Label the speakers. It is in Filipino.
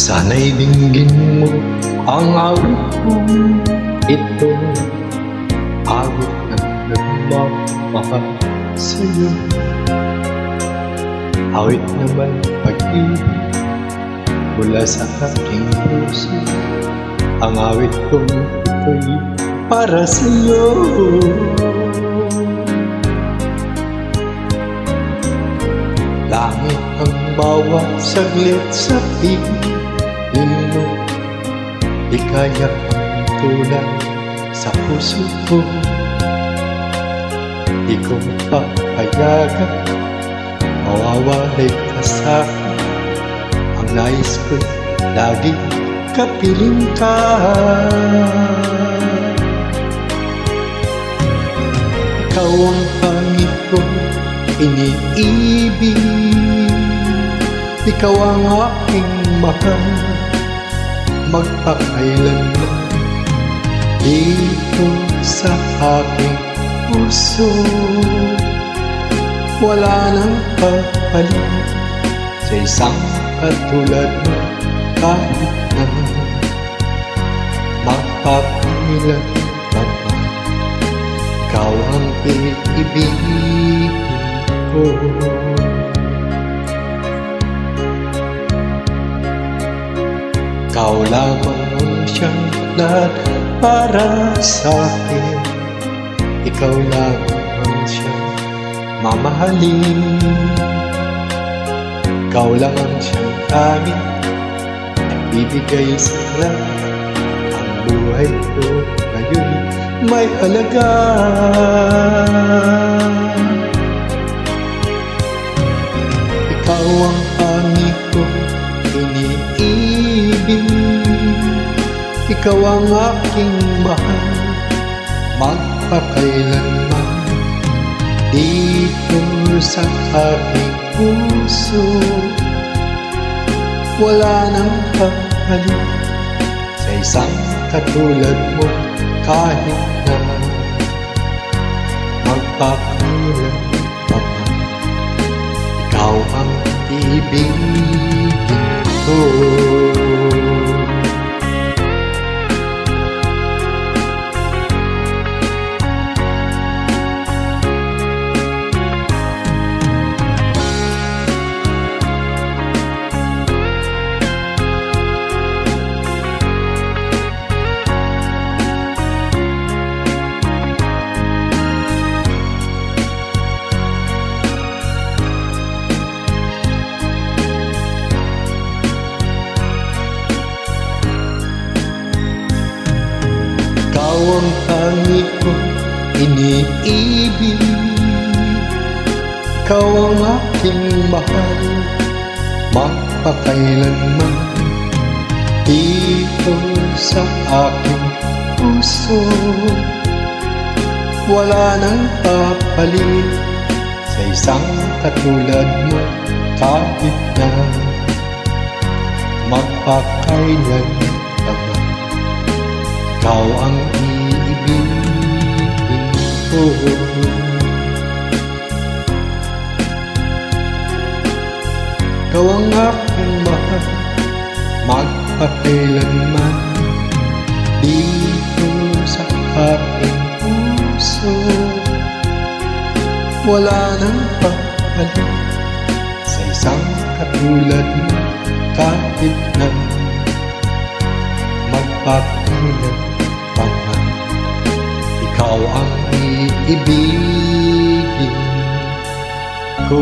Speaker 1: Sana'y dinggin mo ang awit kong ito, awit ng nagmamahal sa'yo. Awit naman pag-ibig mula sa aking puso, ang awit kong ito'y para sa'yo. Langit ang bawat saglit sa piling mo, di kaya ang tulad sa puso ko. Di ko papayagan mawawalay ka sa'kin, ang nais ko'y lagi kapiling ka. Ikaw ang pangit kong iniibig, ikaw ang aking mahal, magpakailanman dito sa aking puso. Wala nang papalit sa isang katulad mo, kahit na magpakailanman ikaw ang iibigin ko. Ikaw lamang ang siyang lahat para sa'kin, ikaw lamang ang siyang mamahalin. Ikaw lang ang siyang aming nagbibigay sa'yo. Ang buhay ko ngayon may halaga. Ikaw ang pangit kong iniibig, ikaw ang aking mahal, magpakailanman dito sa aking puso. Wala nang papalit sa isang katulad mo, kahit na magpakailanman ikaw ang ibigin ko. Ikaw ang pangit kong iniibig, ikaw ang aking mahal, magpakailanman dito sa aking puso. Wala nang papalit sa isang katulad mo, kahit na magpakailanman ikaw ang iibigin ko. Ikaw ang aking mahal, magpakailanman dito sa aking puso. Wala nang papalit sa isang katulad mo, kahit na magpakailanman ikaw ang iibigin ko.